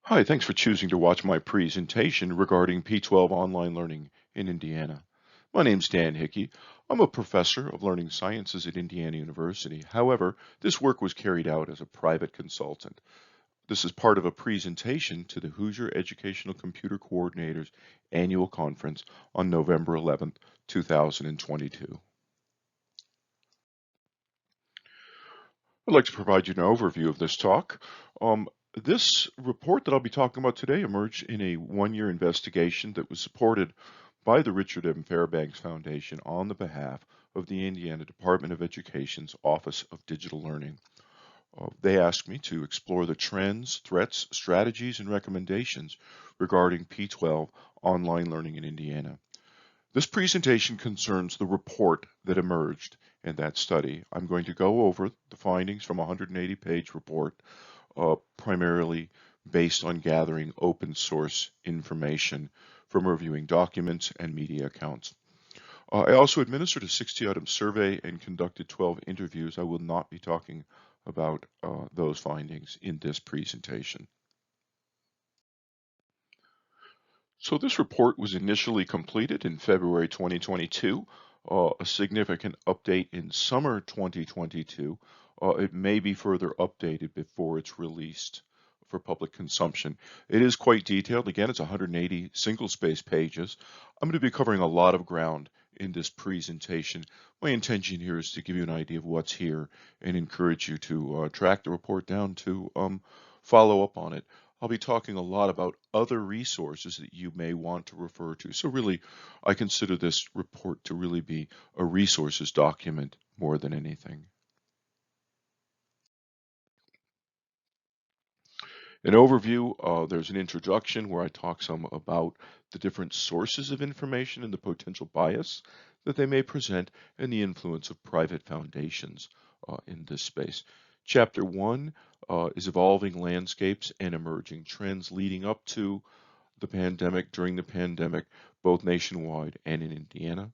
Hi, thanks for choosing to watch my presentation regarding P-12 online learning in Indiana. My name's Dan Hickey. I'm a professor of learning sciences at Indiana University. However, this work was carried out as a private consultant. This is part of a presentation to the Hoosier Educational Computer Coordinators Annual Conference on November 11th, 2022. I'd like to provide you an overview of this talk. This report that I'll be talking about today emerged in a one-year investigation that was supported by the Richard M. Fairbanks Foundation on the behalf of the Indiana Department of Education's Office of Digital Learning. They asked me to explore the trends, threats, strategies, and recommendations regarding P-12 online learning in Indiana. This presentation concerns the report that emerged in that study. I'm going to go over the findings from a 180-page report, primarily based on gathering open source information from reviewing documents and media accounts. I also administered a 60-item survey and conducted 12 interviews. I will not be talking about those findings in this presentation. So this report was initially completed in February 2022, a significant update in summer 2022. It may be further updated before it's released for public consumption. It is quite detailed. Again, it's 180 single-space pages. I'm going to be covering a lot of ground in this presentation. My intention here is to give you an idea of what's here and encourage you to track the report down to follow up on it. I'll be talking a lot about other resources that you may want to refer to. So really, I consider this report to really be a resources document more than anything. An overview, there's an introduction where I talk some about the different sources of information and the potential bias that they may present and the influence of private foundations in this space. Chapter 1 is evolving landscapes and emerging trends leading up to the pandemic, during the pandemic, both nationwide and in Indiana.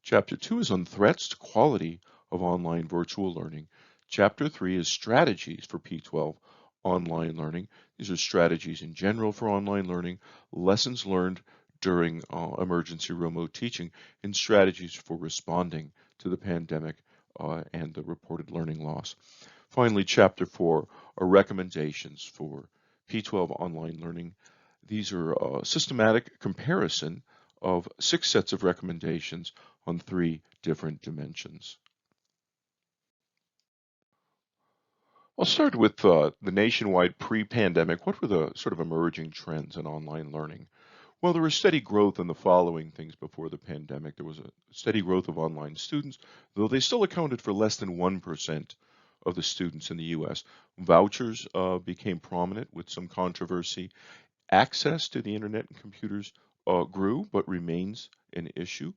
Chapter 2 is on threats to quality of online virtual learning. Chapter 3 is strategies for P-12 online learning. These are strategies in general for online learning, lessons learned during emergency remote teaching, and strategies for responding to the pandemic and the reported learning loss. Finally, Chapter 4 are recommendations for P-12 online learning. These are a systematic comparison of 6 sets of recommendations on 3 different dimensions. I'll start with the nationwide pre-pandemic. What were the sort of emerging trends in online learning? Well, there was steady growth in the following things before the pandemic. There was a steady growth of online students, though they still accounted for less than 1% of the students in the U.S. Vouchers became prominent with some controversy. Access to the internet and computers grew, but remains an issue.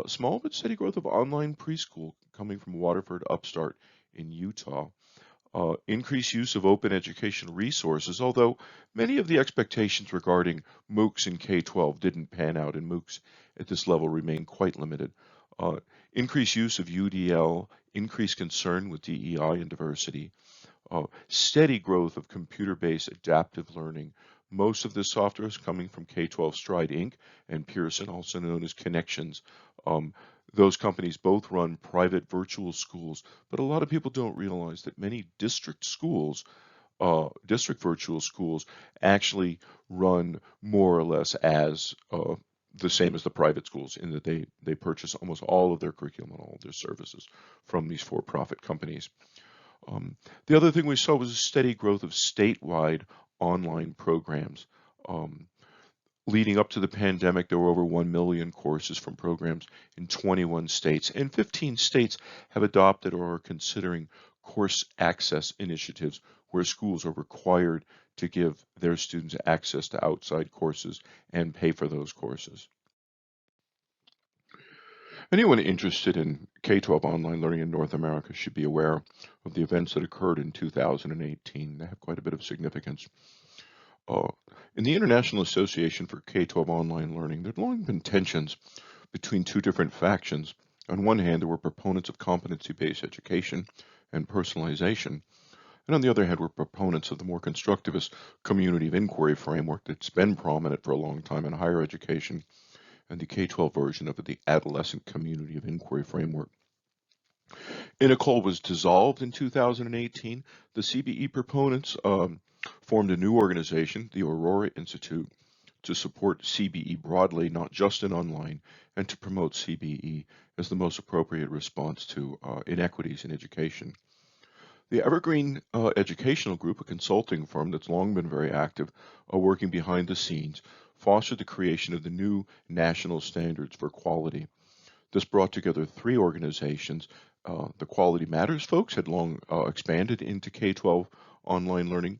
Small but steady growth of online preschool coming from Waterford Upstart in Utah. Increased use of open educational resources, although many of the expectations regarding MOOCs in K-12 didn't pan out, and MOOCs at this level remain quite limited. Increased use of UDL, increased concern with DEI and diversity, steady growth of computer-based adaptive learning. Most of this software is coming from K-12 Stride Inc. and Pearson, also known as Connections. Those companies both run private virtual schools, but a lot of people don't realize that many district schools, district virtual schools, actually run more or less as the same as the private schools in that they purchase almost all of their curriculum and all of their services from these for-profit companies. The other thing we saw was a steady growth of statewide online programs. Leading up to the pandemic, there were over 1 million courses from programs in 21 states, and 15 states have adopted or are considering course access initiatives where schools are required to give their students access to outside courses and pay for those courses. Anyone interested in K-12 online learning in North America should be aware of the events that occurred in 2018. They have quite a bit of significance. In the International Association for K-12 Online Learning, there had long been tensions between two different factions. On one hand, there were proponents of competency-based education and personalization, And on the other hand, we're proponents of the more constructivist community of inquiry framework that's been prominent for a long time in higher education and the K-12 version of the adolescent community of inquiry framework. Inacol was dissolved in 2018. The CBE proponents formed a new organization, the Aurora Institute, to support CBE broadly, not just in online, and to promote CBE as the most appropriate response to inequities in education. The Evergreen Educational Group, a consulting firm that's long been very active, working behind the scenes, fostered the creation of the new national standards for quality. This brought together three organizations. The Quality Matters folks had long expanded into K-12 online learning.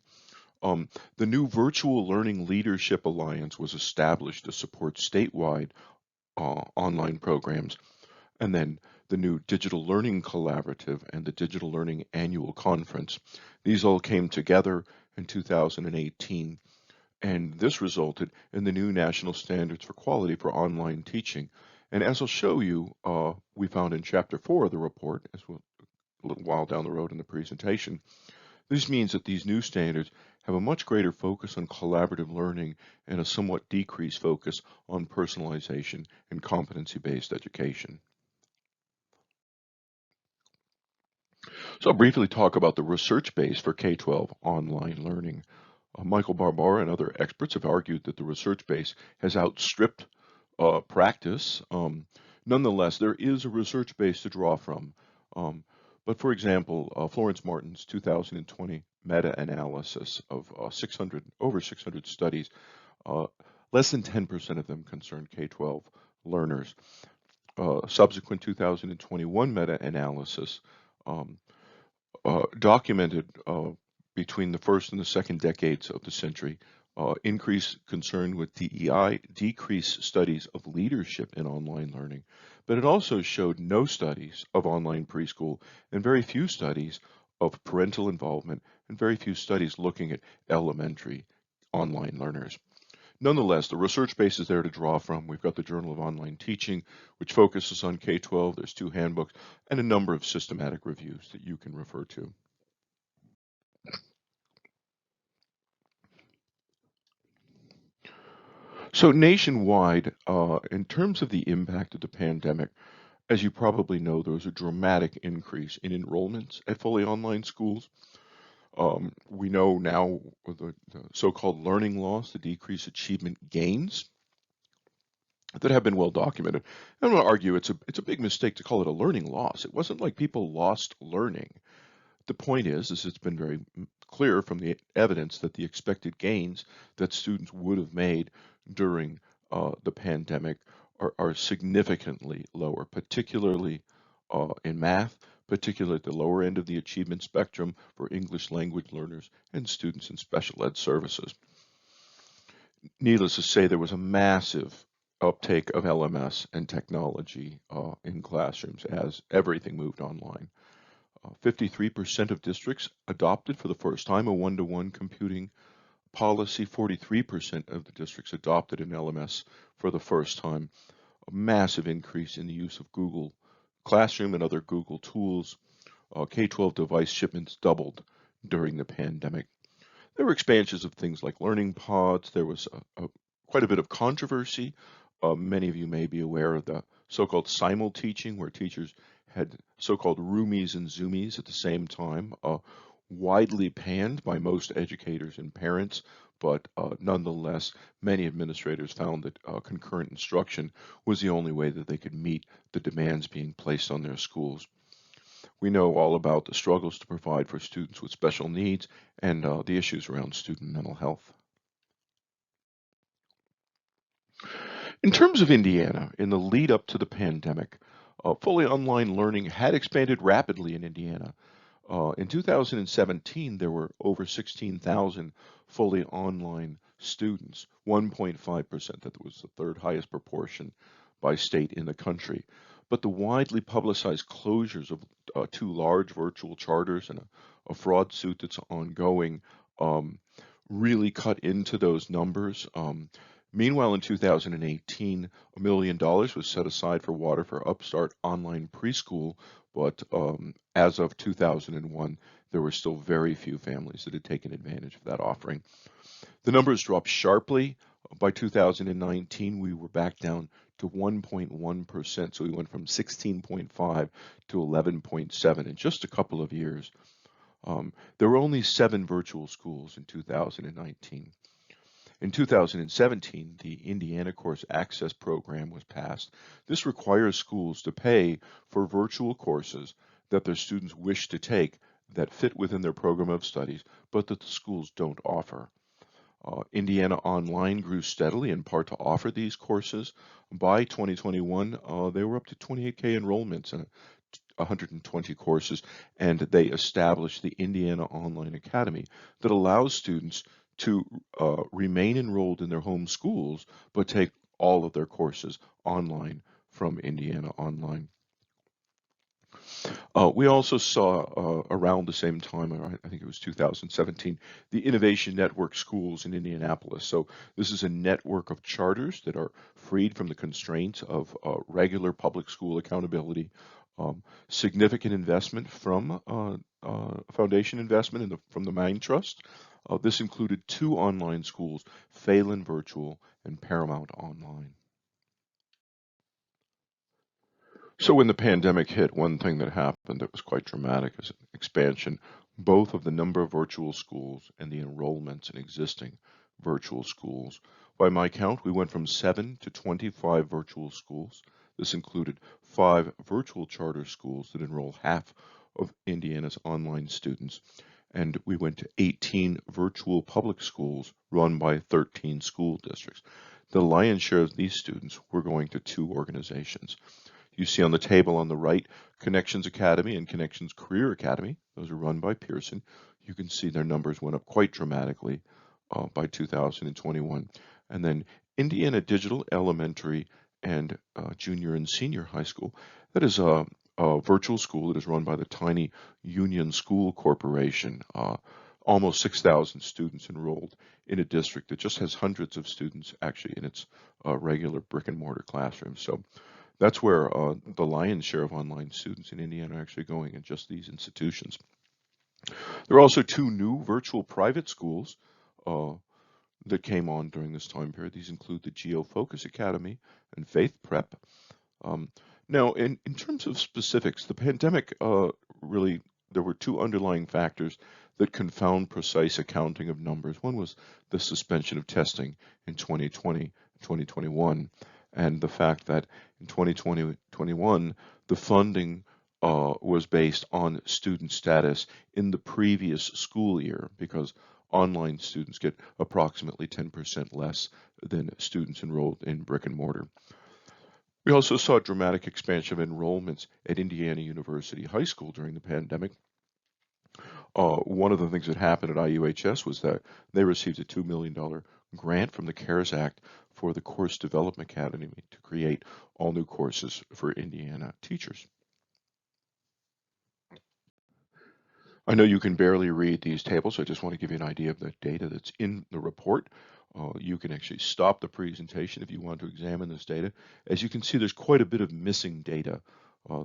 The new Virtual Learning Leadership Alliance was established to support statewide online programs. And then the new Digital Learning Collaborative and the Digital Learning Annual Conference. These all came together in 2018, and this resulted in the new national standards for quality for online teaching. And as I'll show you, we found in Chapter 4 of the report, a little while down the road in the presentation, this means that these new standards have a much greater focus on collaborative learning and a somewhat decreased focus on personalization and competency-based education. So I'll briefly talk about the research base for K-12 online learning. Michael Barbara and other experts have argued that the research base has outstripped practice. Nonetheless, there is a research base to draw from. But for example, Florence Martin's 2020 meta-analysis of over 600 studies, less than 10% of them concern K-12 learners. Subsequent 2021 meta-analysis documented between the first and the second decades of the century increased concern with DEI, decreased studies of leadership in online learning, but it also showed no studies of online preschool and very few studies of parental involvement and very few studies looking at elementary online learners. Nonetheless, the research base is there to draw from. We've got the Journal of Online Teaching, which focuses on K-12. There's 2 handbooks and a number of systematic reviews that you can refer to. So nationwide, in terms of the impact of the pandemic, as you probably know, there was a dramatic increase in enrollments at fully online schools. We know now the so-called learning loss, the decreased achievement gains that have been well documented. I'm going to argue it's a big mistake to call it a learning loss. It wasn't like people lost learning. The point is it's been very clear from the evidence that the expected gains that students would have made during the pandemic are significantly lower, particularly in math, particularly at the lower end of the achievement spectrum for English language learners and students in special ed services. Needless to say, there was a massive uptake of LMS and technology in classrooms as everything moved online. 53% of districts adopted for the first time a one-to-one computing policy. 43% of the districts adopted an LMS for the first time. A massive increase in the use of Google Classroom and other Google tools. K-12 device shipments doubled during the pandemic. There were expansions of things like learning pods. There was quite a bit of controversy. Many of you may be aware of the so-called simul-teaching, where teachers had so-called roomies and zoomies at the same time, widely panned by most educators and parents, but nonetheless, many administrators found that concurrent instruction was the only way that they could meet the demands being placed on their schools. We know all about the struggles to provide for students with special needs and the issues around student mental health. In terms of Indiana, in the lead up to the pandemic, fully online learning had expanded rapidly in Indiana. In 2017, there were over 16,000 fully online students, 1.5%. That was the third highest proportion by state in the country. But the widely publicized closures of 2 large virtual charters and a fraud suit that's ongoing really cut into those numbers. Meanwhile, in 2018, $1 million was set aside for Water for Upstart online preschool, but as of 2001, there were still very few families that had taken advantage of that offering. The numbers dropped sharply. By 2019, we were back down to 1.1%. So we went from 16.5 to 11.7 in just a couple of years. There were only 7 virtual schools in 2019. In 2017, the Indiana Course Access Program was passed. This requires schools to pay for virtual courses that their students wish to take that fit within their program of studies, but that the schools don't offer. Indiana Online grew steadily, in part to offer these courses. By 2021, they were up to 28K enrollments and 120 courses, and they established the Indiana Online Academy that allows students to remain enrolled in their home schools, but take all of their courses online from Indiana Online. We also saw around the same time, I think it was 2017, the Innovation Network schools in Indianapolis. So this is a network of charters that are freed from the constraints of regular public school accountability. Significant investment from foundation investment from the Mind Trust. This included 2 online schools, Phelan Virtual and Paramount Online. So when the pandemic hit, one thing that happened that was quite dramatic is an expansion both of the number of virtual schools and the enrollments in existing virtual schools. By my count, we went from 7 to 25 virtual schools. This included 5 virtual charter schools that enroll half of Indiana's online students, and we went to 18 virtual public schools run by 13 school districts. The lion's share of these students were going to 2 organizations. You see on the table on the right, Connections Academy and Connections Career Academy. Those are run by Pearson. You can see their numbers went up quite dramatically by 2021. And then Indiana Digital Elementary and Junior and Senior High School. That is a virtual school that is run by the tiny Union School Corporation. Almost 6,000 students enrolled in a district that just has hundreds of students actually in its regular brick and mortar classrooms. So that's where the lion's share of online students in Indiana are actually going, in just these institutions. There are also 2 new virtual private schools that came on during this time period. These include the GeoFocus Academy and Faith Prep. Now, in terms of specifics, the pandemic really, there were 2 underlying factors that confound precise accounting of numbers. One was the suspension of testing in 2020, 2021. And the fact that in 2021, the funding was based on student status in the previous school year, because online students get approximately 10% less than students enrolled in brick and mortar. We also saw a dramatic expansion of enrollments at Indiana University High School during the pandemic. One of the things that happened at IUHS was that they received a $2 million grant from the CARES Act for the Course Development Academy to create all new courses for Indiana teachers. I know you can barely read these tables, so I just want to give you an idea of the data that's in the report. You can actually stop the presentation if you want to examine this data. As you can see, there's quite a bit of missing data.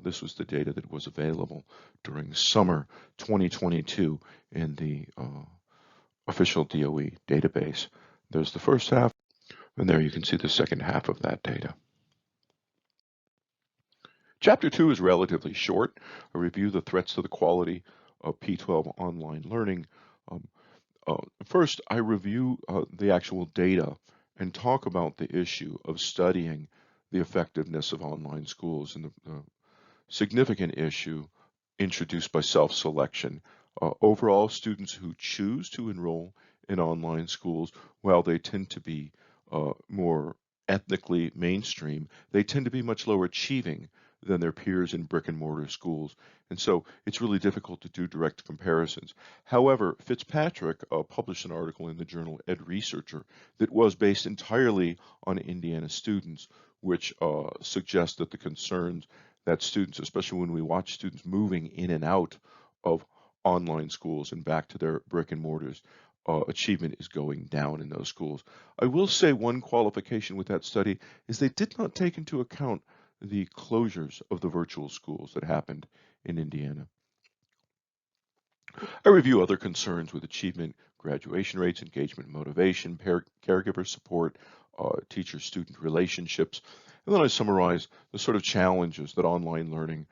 This was the data that was available during summer 2022 in the official DOE database. There's the first half, and there you can see the second half of that data. Chapter 2 is relatively short. I review the threats to the quality of P-12 online learning. First, I review the actual data and talk about the issue of studying the effectiveness of online schools and the significant issue introduced by self-selection. Overall, students who choose to enroll in online schools, while they tend to be more ethnically mainstream, they tend to be much lower achieving than their peers in brick and mortar schools. And so it's really difficult to do direct comparisons. However, Fitzpatrick published an article in the journal Ed Researcher that was based entirely on Indiana students, which suggests that the concerns that students, especially when we watch students moving in and out of online schools and back to their brick and mortars, achievement is going down in those schools. I will say one qualification with that study is they did not take into account the closures of the virtual schools that happened in Indiana. I review other concerns with achievement, graduation rates, engagement, motivation, caregiver support, teacher-student relationships, and then I summarize the sort of challenges that online learning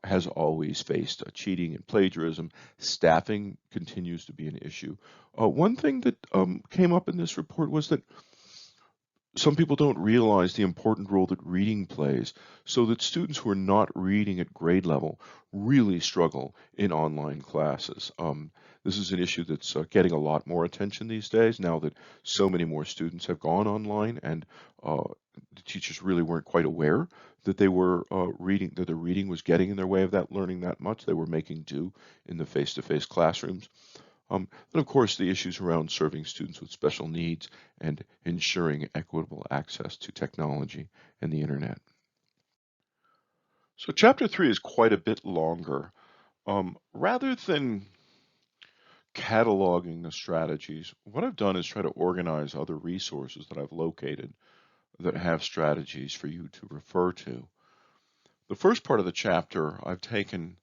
has always faced. Cheating and plagiarism, staffing continues to be an issue. One thing that came up in this report was that some people don't realize the important role that reading plays, so that students who are not reading at grade level really struggle in online classes. This is an issue that's getting a lot more attention these days now that so many more students have gone online, and uh, the teachers really weren't quite aware that they were reading, that the reading was getting in their way of that learning that much. They were making do in the face-to-face classrooms. Then, of course, the issues around serving students with special needs and ensuring equitable access to technology and the internet. So, chapter 3 is quite a bit longer. Rather than cataloging the strategies, what I've done is try to organize other resources that I've located that have strategies for you to refer to. The first part of the chapter, I've taken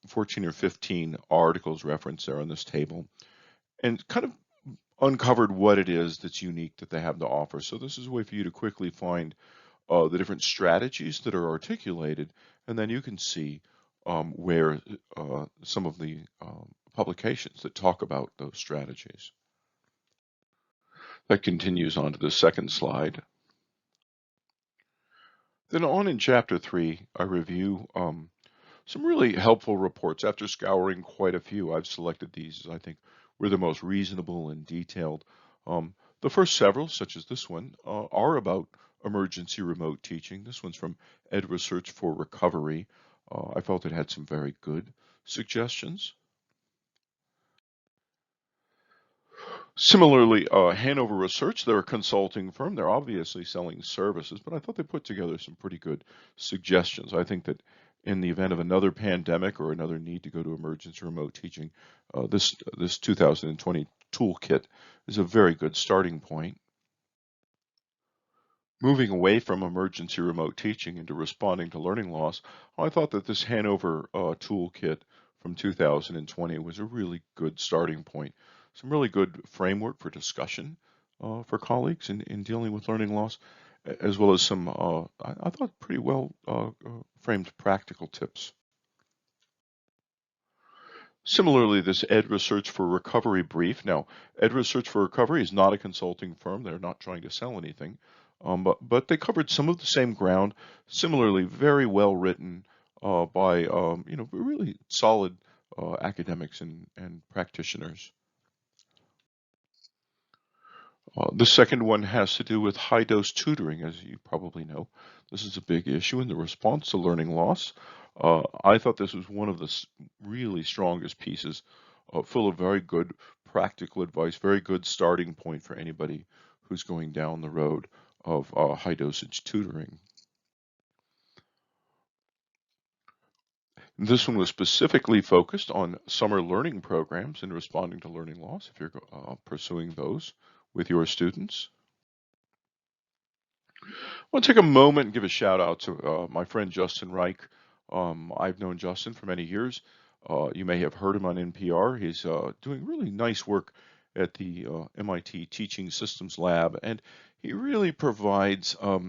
14 or 15 articles referenced there on this table and kind of uncovered what it is that's unique that they have to offer. So this is a way for you to quickly find the different strategies that are articulated, and then you can see where some of the publications that talk about those strategies. That continues on to the second slide. Then on in chapter 3, I review some really helpful reports. After scouring quite a few, I've selected these as I think were the most reasonable and detailed. The first several, such as this one, are about emergency remote teaching. This one's from Ed Research for Recovery. I felt it had some very good suggestions. Similarly, Hanover Research, they're a consulting firm. They're obviously selling services, but I thought they put together some pretty good suggestions. I think that in the event of another pandemic or another need to go to emergency remote teaching, this 2020 toolkit is a very good starting point. Moving away from emergency remote teaching into responding to learning loss, I thought that this Hanover toolkit from 2020 was a really good starting point. Some really good framework for discussion for colleagues in dealing with learning loss, as well as some, I thought, pretty well framed practical tips. Similarly, this Ed Research for Recovery brief. Now, Ed Research for Recovery is not a consulting firm. They're not trying to sell anything, but they covered some of the same ground. Similarly, very well written by really solid academics and practitioners. The second one has to do with high dose tutoring, as you probably know. This is a big issue in the response to learning loss. I thought this was one of the really strongest pieces, full of very good practical advice, very good starting point for anybody who's going down the road of high dosage tutoring. This one was specifically focused on summer learning programs and responding to learning loss, if you're pursuing those with your students. I want to take a moment and give a shout out to my friend Justin Reich. I've known Justin for many years. You may have heard him on NPR. He's doing really nice work at the MIT Teaching Systems Lab, and he really provides, a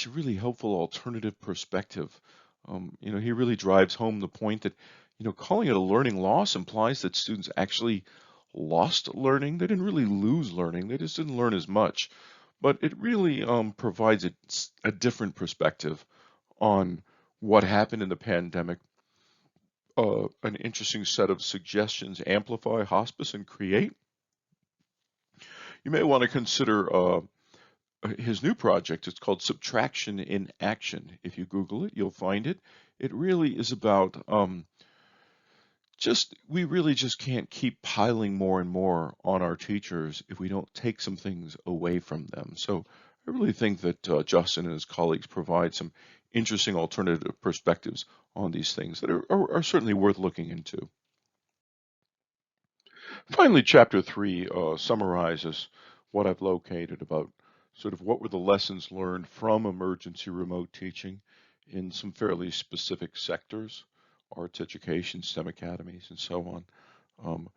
really helpful alternative perspective. He really drives home the point that, calling it a learning loss implies that students actually lost learning. They didn't really lose learning. They just didn't learn as much. But it really provides a different perspective on what happened in the pandemic. An interesting set of suggestions: amplify, hospice, and create. You may want to consider his new project. It's called Subtraction in Action. If you Google it, you'll find it. It really is about we really just can't keep piling more and more on our teachers if we don't take some things away from them. So I really think that Justin and his colleagues provide some interesting alternative perspectives on these things that are certainly worth looking into. Finally, chapter 3 summarizes what I've located about sort of what were the lessons learned from emergency remote teaching in some fairly specific sectors. arts education, STEM academies, and so on. Um,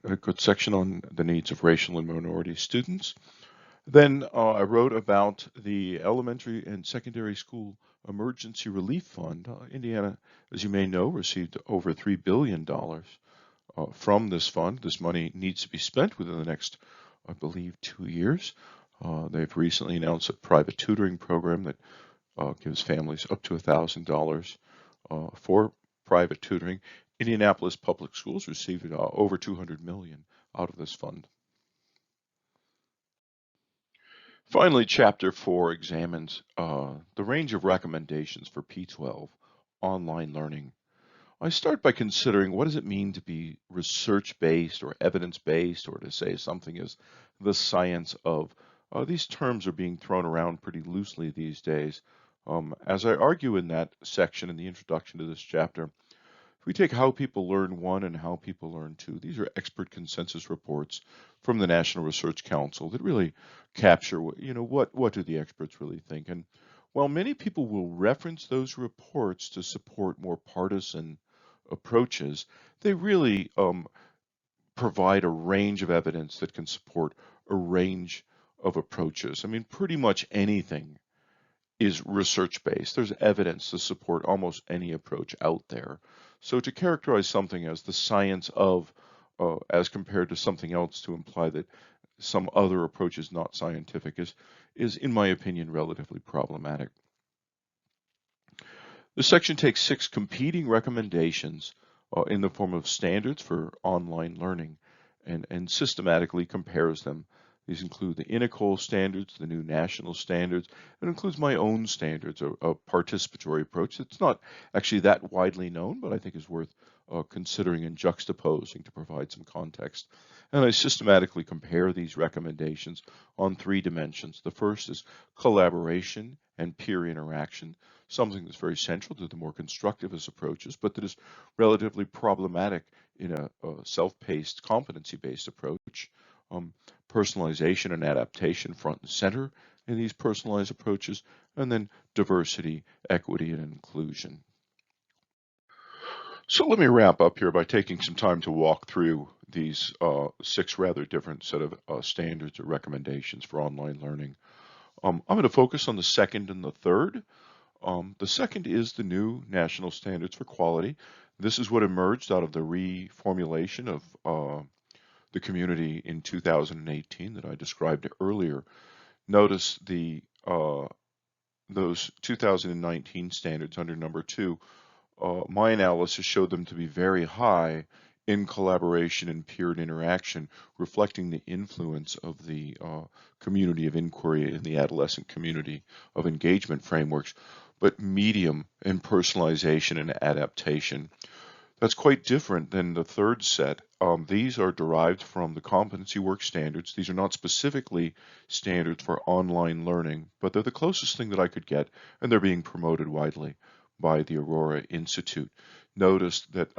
a good section on the needs of racial and minority students. Then I wrote about the elementary and secondary school emergency relief fund. Indiana, as you may know, received over $3 billion from this fund. This money needs to be spent within the next, I believe, 2 years. They've recently announced a private tutoring program that gives families up to $1,000 for private tutoring. Indianapolis Public Schools received over $200 million out of this fund. Finally, Chapter 4 examines the range of recommendations for P-12 online learning. I start by considering what does it mean to be research-based or evidence-based, or to say something is the science of. These terms are being thrown around pretty loosely these days. As I argue in that section in the introduction to this chapter, if we take How People Learn 1 and How People Learn 2, these are expert consensus reports from the National Research Council that really capture what do the experts really think. And while many people will reference those reports to support more partisan approaches, they really provide a range of evidence that can support a range of approaches. I mean, pretty much anything is research based. There's evidence to support almost any approach out there. So to characterize something as the science of, as compared to something else to imply that some other approach is not scientific is in my opinion, relatively problematic. The section takes 6 competing recommendations in the form of standards for online learning and systematically compares them. These include the INACOL standards, the new national standards. It includes my own standards, a participatory approach that's not actually that widely known, but I think is worth considering and juxtaposing to provide some context. And I systematically compare these recommendations on 3 dimensions. The first is collaboration and peer interaction, something that's very central to the more constructivist approaches, but that is relatively problematic in a self-paced, competency-based approach. Personalization and adaptation front and center in these personalized approaches, and then diversity, equity, and inclusion. So let me wrap up here by taking some time to walk through these 6 rather different set of standards or recommendations for online learning. I'm going to focus on the second and the third. The second is the new national standards for quality. This is what emerged out of the reformulation of the community in 2018 that I described earlier. Notice those 2019 standards under number 2. My analysis showed them to be very high in collaboration and peer interaction, reflecting the influence of the community of inquiry in the adolescent community of engagement frameworks, but medium in personalization and adaptation. That's quite different than the third set. These are derived from the competency work standards. These are not specifically standards for online learning, but they're the closest thing that I could get, and they're being promoted widely by the Aurora Institute. Notice that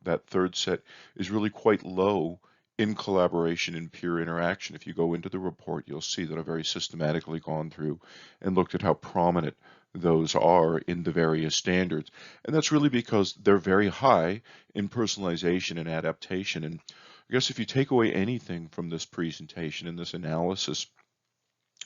that third set is really quite low in collaboration and peer interaction. If you go into the report, you'll see that I've very systematically gone through and looked at how prominent those are in the various standards. And that's really because they're very high in personalization and adaptation. And I guess if you take away anything from this presentation and this analysis,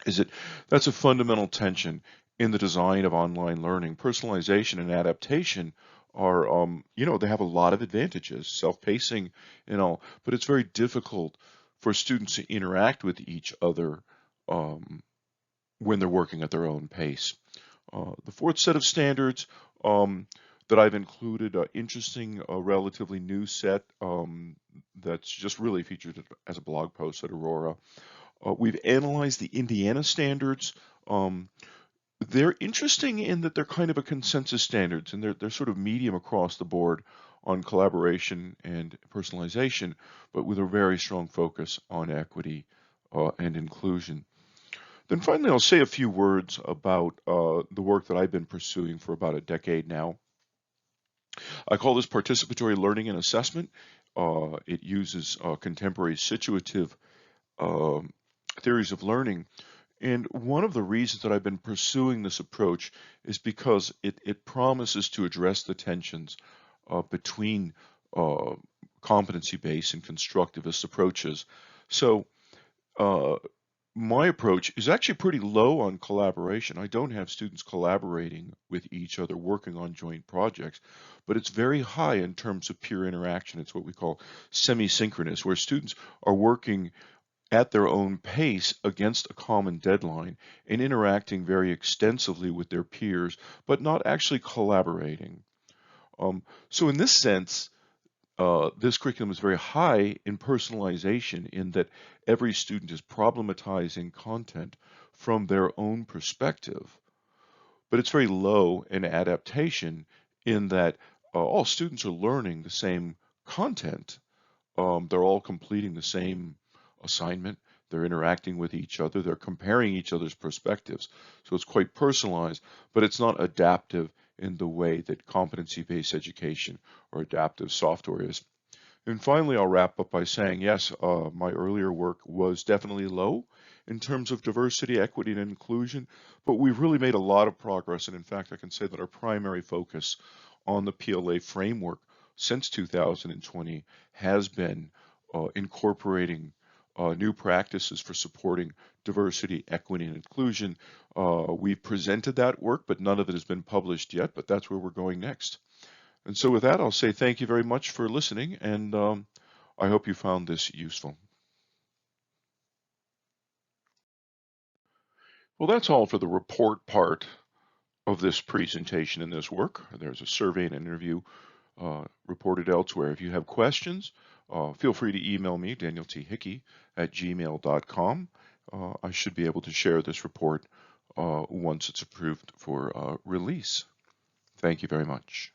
is that that's a fundamental tension in the design of online learning. Personalization and adaptation are, they have a lot of advantages, self-pacing and all, but it's very difficult for students to interact with each other when they're working at their own pace. The fourth set of standards that I've included, interesting, relatively new set that's just really featured as a blog post at Aurora. We've analyzed the Indiana standards. They're interesting in that they're kind of a consensus standards, and they're sort of medium across the board on collaboration and personalization, but with a very strong focus on equity and inclusion. Then finally, I'll say a few words about the work that I've been pursuing for about a decade now. I call this participatory learning and assessment. It uses contemporary situative theories of learning. And one of the reasons that I've been pursuing this approach is because it promises to address the tensions between uh, competency-based and constructivist approaches. So uh, my approach is actually pretty low on collaboration. I don't have students collaborating with each other, working on joint projects, but it's very high in terms of peer interaction. It's what we call semi-synchronous, where students are working at their own pace against a common deadline and interacting very extensively with their peers, but not actually collaborating. So in this sense, this curriculum is very high in personalization in that every student is problematizing content from their own perspective, but it's very low in adaptation in that all students are learning the same content. They're all completing the same assignment. They're interacting with each other. They're comparing each other's perspectives. So it's quite personalized, but it's not adaptive in the way that competency-based education or adaptive software is. And finally, I'll wrap up by saying, yes, my earlier work was definitely low in terms of diversity, equity, and inclusion, but we've really made a lot of progress. And in fact, I can say that our primary focus on the PLA framework since 2020 has been incorporating new practices for supporting diversity, equity, and inclusion. We've presented that work, but none of it has been published yet, but that's where we're going next. And so with that, I'll say thank you very much for listening, and I hope you found this useful. Well, that's all for the report part of this presentation and this work. There's a survey and interview reported elsewhere. If you have questions, feel free to email me, danielthickey@gmail.com. I should be able to share this report once it's approved for release. Thank you very much.